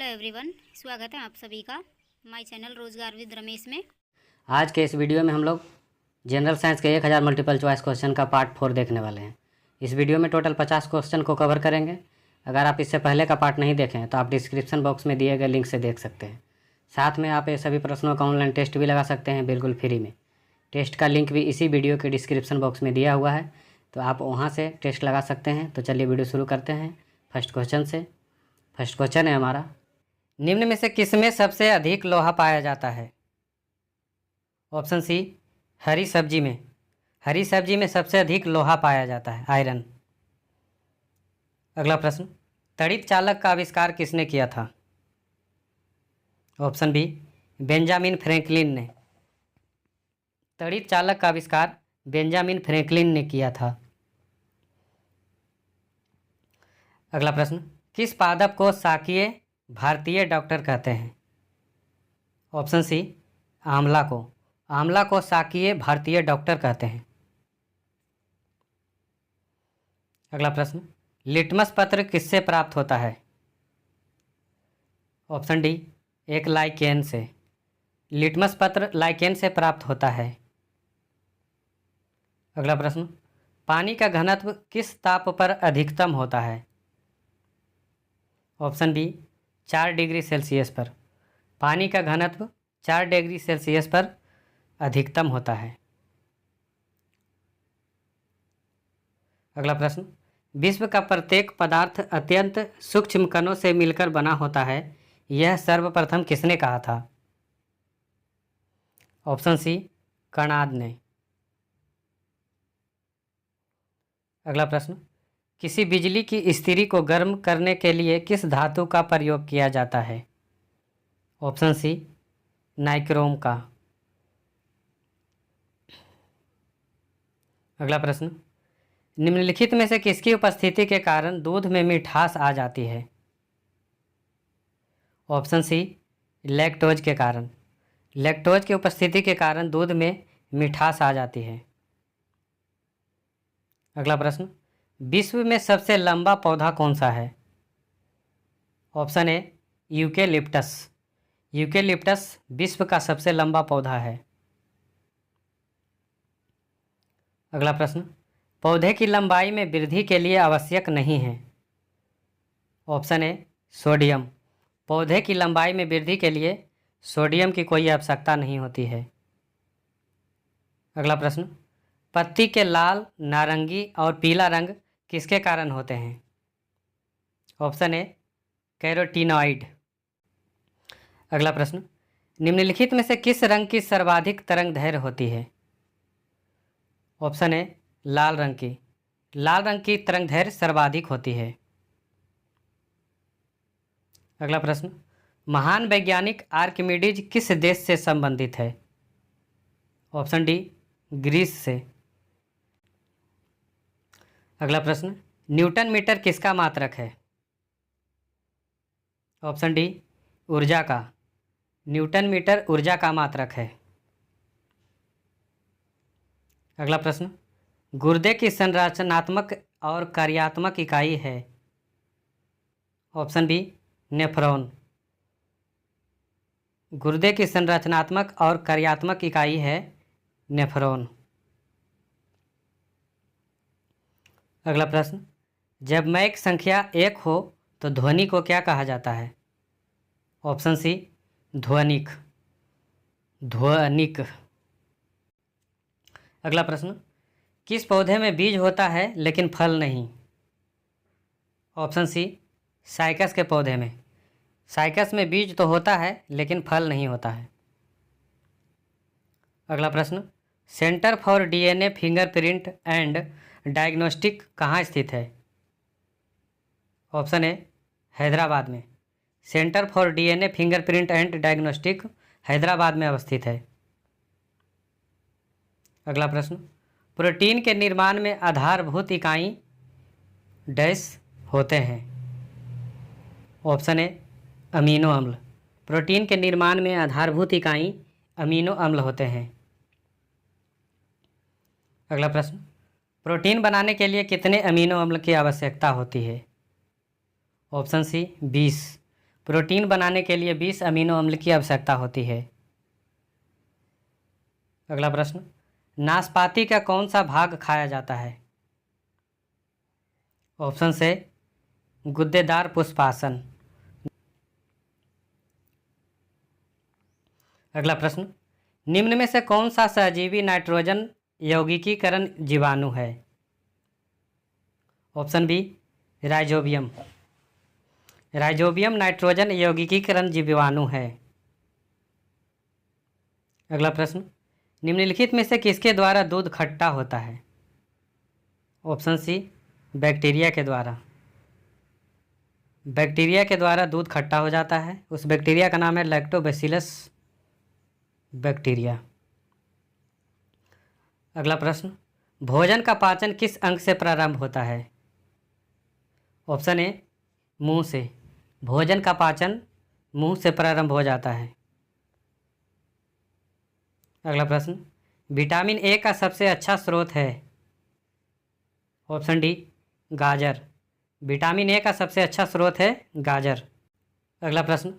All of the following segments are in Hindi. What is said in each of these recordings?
हेलो एवरीवन, स्वागत है आप सभी का माय चैनल रोजगार विद रमेश में। आज के इस वीडियो में हम लोग जनरल साइंस के 1000 मल्टीपल चॉइस क्वेश्चन का पार्ट 4 देखने वाले हैं। इस वीडियो में टोटल 50 क्वेश्चन को कवर करेंगे। अगर आप इससे पहले का पार्ट नहीं देखें तो आप डिस्क्रिप्शन बॉक्स में दिए गए लिंक से देख सकते हैं। साथ में आप ये सभी प्रश्नों का ऑनलाइन टेस्ट भी लगा सकते हैं बिल्कुल फ्री में। टेस्ट का लिंक भी इसी वीडियो के डिस्क्रिप्शन बॉक्स में दिया हुआ है, तो आप वहाँ से टेस्ट लगा सकते हैं। तो चलिए वीडियो शुरू करते हैं फर्स्ट क्वेश्चन से। फर्स्ट क्वेश्चन है हमारा, निम्न में से किसमें सबसे अधिक लोहा पाया जाता है? ऑप्शन सी, हरी सब्जी में। हरी सब्जी में सबसे अधिक लोहा पाया जाता है, आयरन। अगला प्रश्न, तड़ित चालक का आविष्कार किसने किया था? ऑप्शन बी, बेंजामिन फ्रैंकलिन ने। तड़ित चालक का आविष्कार बेंजामिन फ्रैंकलिन ने किया था। अगला प्रश्न, किस पादप को शाकीय भारतीय डॉक्टर कहते हैं? ऑप्शन सी, आंवला को। आंवला को शाकीय भारतीय डॉक्टर कहते हैं। अगला प्रश्न, लिटमस पत्र किससे प्राप्त होता है? ऑप्शन डी, एक लाइकेन से। लिटमस पत्र लाइकेन से प्राप्त होता है। अगला प्रश्न, पानी का घनत्व किस ताप पर अधिकतम होता है? ऑप्शन बी, 4 डिग्री सेल्सियस पर। पानी का घनत्व 4 डिग्री सेल्सियस पर अधिकतम होता है। अगला प्रश्न, विश्व का प्रत्येक पदार्थ अत्यंत सूक्ष्म कणों से मिलकर बना होता है, यह सर्वप्रथम किसने कहा था? ऑप्शन सी, कणाद ने। अगला प्रश्न, किसी बिजली की इस्त्री को गर्म करने के लिए किस धातु का प्रयोग किया जाता है? ऑप्शन सी, नाइक्रोम का। अगला प्रश्न, निम्नलिखित में से किसकी उपस्थिति के कारण दूध में मिठास आ जाती है? ऑप्शन सी, लैक्टोज के कारण। लैक्टोज की उपस्थिति के कारण दूध में मिठास आ जाती है। अगला प्रश्न, विश्व में सबसे लंबा पौधा कौन सा है? Option A, eucalyptus. यूकेलिप्टस विश्व का सबसे लंबा पौधा है। अगला प्रश्न, पौधे की लंबाई में वृद्धि के लिए आवश्यक नहीं है। Option A, sodium. पौधे की लंबाई में वृद्धि के लिए सोडियम की कोई आवश्यकता नहीं होती है। अगला प्रश्न, पत्ती के लाल, नारंगी और पीला रंग किसके कारण होते हैं? Option A, carotenoid. अगला प्रश्न, निम्नलिखित में से किस रंग की सर्वाधिक तरंगदैर्घ्य होती है? ऑप्शन ए, लाल रंग की। लाल रंग की तरंगदैर्घ्य सर्वाधिक होती है। अगला प्रश्न, महान वैज्ञानिक आर्किमिडीज किस देश से संबंधित है? ऑप्शन डी, ग्रीस से। अगला प्रश्न, न्यूटन मीटर किसका मात्रक है? ऑप्शन डी, ऊर्जा का। न्यूटन मीटर ऊर्जा का मात्रक है। अगला प्रश्न, गुर्दे की संरचनात्मक और कार्यात्मक इकाई है? Option B, nephron. गुर्दे की संरचनात्मक और कार्यात्मक इकाई है नेफ्रॉन। अगला प्रश्न, जब मैक संख्या 1 हो तो ध्वनि को क्या कहा जाता है? ऑप्शन सी, ध्वनिक। ध्वनिक। अगला प्रश्न, किस पौधे में बीज होता है लेकिन फल नहीं? ऑप्शन सी, साइकस के पौधे में। साइकस में बीज तो होता है लेकिन फल नहीं होता है। अगला प्रश्न, centre for DNA fingerprint and diagnostic कहाँ स्थित है? ऑप्शन ए, हैदराबाद में। Centre for DNA fingerprint and diagnostic Hyderabad में अवस्थित है। अगला प्रश्न, प्रोटीन के निर्माण में आधारभूत इकाई डैश होते हैं? ऑप्शन ए, अमीनो अम्ल। प्रोटीन के निर्माण में आधारभूत इकाई अमीनो अम्ल होते हैं। अगला प्रश्न, प्रोटीन बनाने के लिए कितने अमीनो अम्ल की आवश्यकता होती है? ऑप्शन सी, 20। प्रोटीन बनाने के लिए 20 अमीनो अम्ल की आवश्यकता होती है। अगला प्रश्न, नाशपाती का कौन सा भाग खाया जाता है? ऑप्शन से गुद्देदार पुष्पासन। अगला प्रश्न, निम्न में से कौन सा सहजीवी नाइट्रोजन यौगिकीकरण जीवाणु है? Option B rhizobium. Rhizobium nitrogen यौगिकीकरण जीवाणु है। अगला प्रश्न, निम्नलिखित में से किसके द्वारा दूध खट्टा होता है? ऑप्शन सी बैक्टीरिया के द्वारा। बैक्टीरिया के द्वारा दूध खट्टा हो जाता है। उस बैक्टीरिया का नाम है लैक्टोबैसिलस बैक्टीरिया। अगला प्रश्न, भोजन का पाचन किस अंग से प्रारंभ होता है? ऑप्शन ए मुंह से। भोजन का पाचन मुंह से प्रारंभ हो जाता है। अगला प्रश्न, विटामिन ए का सबसे अच्छा स्रोत है? ऑप्शन डी गाजर। विटामिन ए का सबसे अच्छा स्रोत है गाजर। अगला प्रश्न,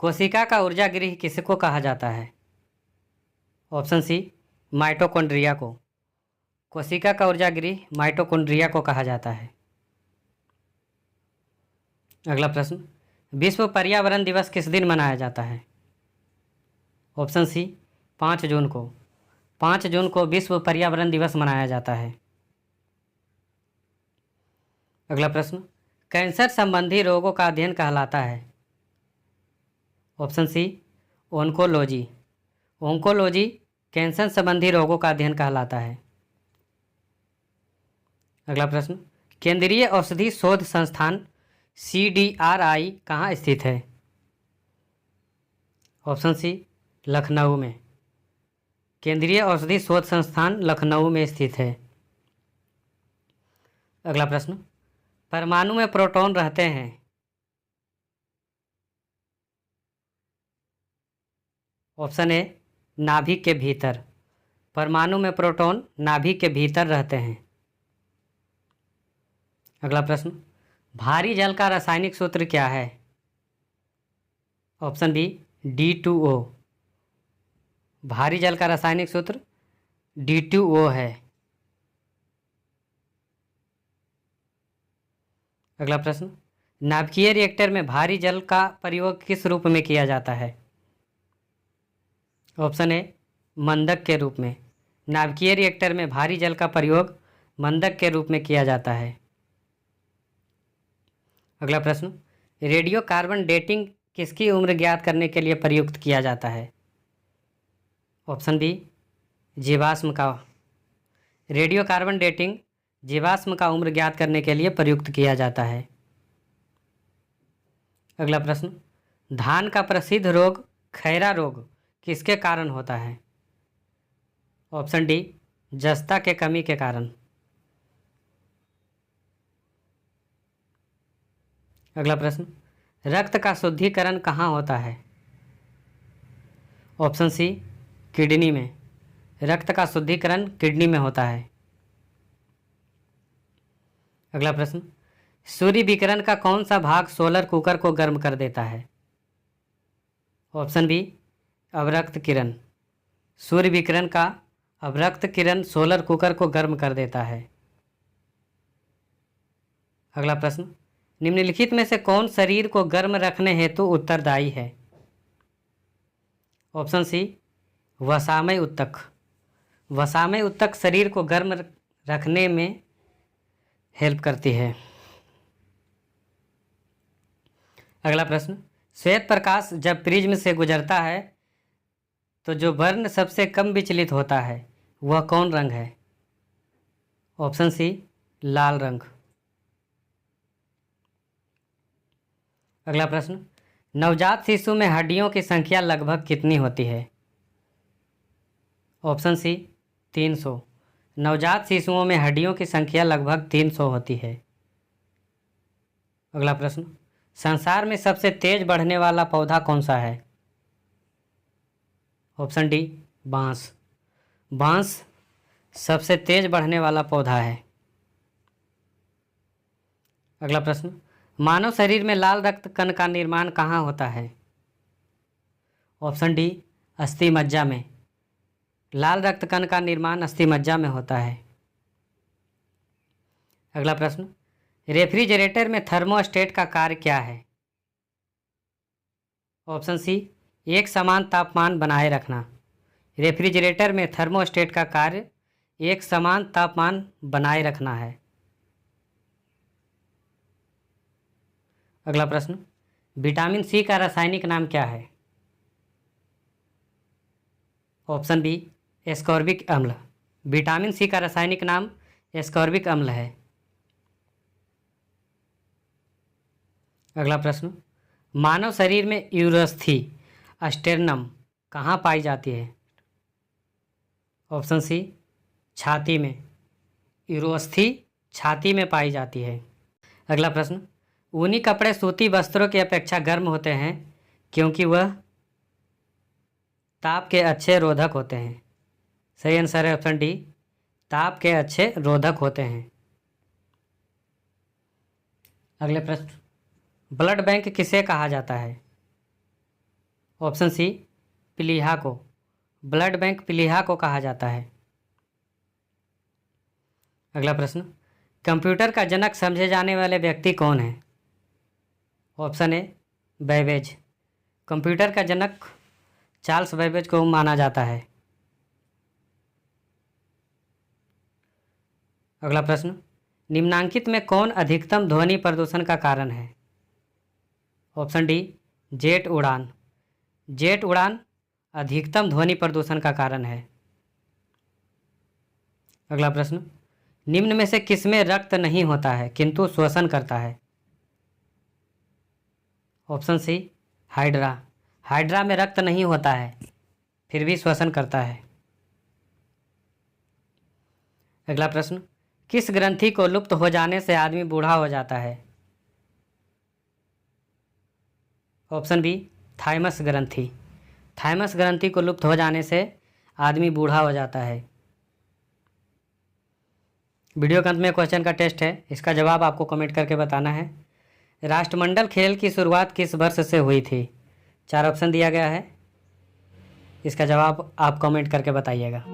कोशिका का ऊर्जा गृह किसको कहा जाता है? ऑप्शन सी माइटोकॉन्ड्रिया को। कोशिका का ऊर्जा गृह माइटोकॉन्ड्रिया को कहा जाता है। अगला प्रश्न, विश्व पर्यावरण दिवस किस दिन मनाया जाता है? ऑप्शन सी 5 जून को। 5 जून को विश्व पर्यावरण दिवस मनाया जाता है। अगला प्रश्न, कैंसर संबंधी रोगों का अध्ययन कहलाता है? Option C oncology. ओंकोलॉजी कैंसर संबंधी रोगों का अध्ययन कहलाता है। अगला प्रश्न, केंद्रीय औषधि शोध संस्थान CDRI कहाँ स्थित है? ऑप्शन सी लखनऊ में। केंद्रीय औषधि शोध संस्थान लखनऊ में स्थित है। अगला प्रश्न, परमाणु में प्रोटॉन रहते हैं? ऑप्शन ए नाभिक के भीतर। परमाणु में प्रोटॉन नाभिक के भीतर रहते हैं। अगला प्रश्न, भारी जल का रासायनिक सूत्र क्या है? Option B D2O। भारी जल का रासायनिक सूत्र D2O है। अगला प्रश्न, नाभिकीय रिएक्टर में भारी जल का प्रयोग किस रूप में किया जाता है? ऑप्शन ए मंदक के रूप में। नाभिकीय रिएक्टर में भारी जल का प्रयोग मंदक के रूप में किया जाता है। अगला प्रश्न, रेडियो कार्बन डेटिंग किसकी उम्र ज्ञात करने के लिए प्रयुक्त किया जाता है? ऑप्शन बी जीवाश्म का। रेडियो कार्बन डेटिंग जीवाश्म का उम्र ज्ञात करने के लिए प्रयुक्त किया जाता है। अगला प्रश्न, धान का प्रसिद्ध रोग खैरा रोग किसके कारण होता है? ऑप्शन डी जस्ता के कमी के कारण। अगला प्रश्न, रक्त का शुद्धिकरण कहाँ होता है? ऑप्शन सी किडनी में। रक्त का शुद्धिकरण किडनी में होता है। अगला प्रश्न, सूर्य विकिरण का कौन सा भाग सोलर कुकर को गर्म कर देता है? ऑप्शन बी अवरक्त किरण। सूर्य विकिरण का अवरक्त किरण सोलर कुकर को गर्म कर देता है। अगला प्रश्न, निम्नलिखित में से कौन शरीर को गर्म रखने हेतु उत्तरदायी है? ऑप्शन सी वसामय उत्तक। वसामय उत्तक शरीर को गर्म रखने में हेल्प करती है। अगला प्रश्न, श्वेत प्रकाश जब प्रिज्म से गुजरता है तो जो वर्ण सबसे कम विचलित होता है वह कौन रंग है? ऑप्शन सी लाल रंग। अगला प्रश्न, नवजात शिशु में हड्डियों की संख्या लगभग कितनी होती है? Option C 300। नवजात शिशुओं में हड्डियों की संख्या लगभग 300 होती है। अगला प्रश्न, संसार में सबसे तेज बढ़ने वाला पौधा कौन सा है? ऑप्शन डी बांस। बांस सबसे तेज बढ़ने वाला पौधा है। अगला प्रश्न, मानव शरीर में लाल रक्त कण का निर्माण कहाँ होता है? ऑप्शन डी, अस्थि मज्जा में। लाल रक्त कण का निर्माण अस्थि मज्जा में होता है। अगला प्रश्न, रेफ्रिजरेटर में थर्मोस्टेट का कार्य क्या है? ऑप्शन सी, एक समान तापमान बनाए रखना। रेफ्रिजरेटर में थर्मोस्टेट का कार्य एक समान तापमान बनाए रखना है। अगला प्रश्न, विटामिन सी का रासायनिक नाम क्या है? ऑप्शन बी, एस्कॉर्बिक अम्ल। विटामिन सी का रासायनिक नाम एस्कॉर्बिक अम्ल है। अगला प्रश्न, मानव शरीर में यूरस्थी अस्टेर्नम कहाँ पाई जाती है? ऑप्शन सी, छाती में। यूरोस्थी छाती में पाई जाती है। अगला प्रश्न, ऊनी कपड़े सूती वस्त्रों की अपेक्षा गर्म होते हैं क्योंकि वह ताप के अच्छे रोधक होते हैं। सही आंसर है ऑप्शन डी, ताप के अच्छे रोधक होते हैं। अगले प्रश्न, ब्लड बैंक किसे कहा जाता है? ऑप्शन सी, प्लीहा को। ब्लड बैंक प्लीहा को कहा जाता है। अगला प्रश्न, कंप्यूटर का जनक समझे जाने वाले व्यक्ति कौन है? Option A, Babbage. कंप्यूटर का जनक चार्ल्स बैबेज को माना जाता है। अगला प्रश्न, निम्नांकित में कौन अधिकतम ध्वनि प्रदूषण का कारण है? ऑप्शन डी, जेट उड़ान। जेट उड़ान अधिकतम ध्वनि प्रदूषण का कारण है। अगला प्रश्न, निम्न में से किसमें रक्त नहीं होता है किंतु श्वसन करता है? ऑप्शन सी, हाइड्रा। हाइड्रा में रक्त नहीं होता है फिर भी श्वसन करता है। अगला प्रश्न, किस ग्रंथि को लुप्त हो जाने से आदमी बूढ़ा हो जाता है? ऑप्शन बी, थाइमस ग्रंथि। थाइमस ग्रंथि को लुप्त हो जाने से आदमी बूढ़ा हो जाता है। वीडियो के अंत में क्वेश्चन का टेस्ट है, इसका जवाब आपको कमेंट करके बताना है। राष्ट्रमंडल खेल की शुरुआत किस वर्ष से हुई थी? 4 ऑप्शन दिया गया है, इसका जवाब आप कमेंट करके बताइएगा।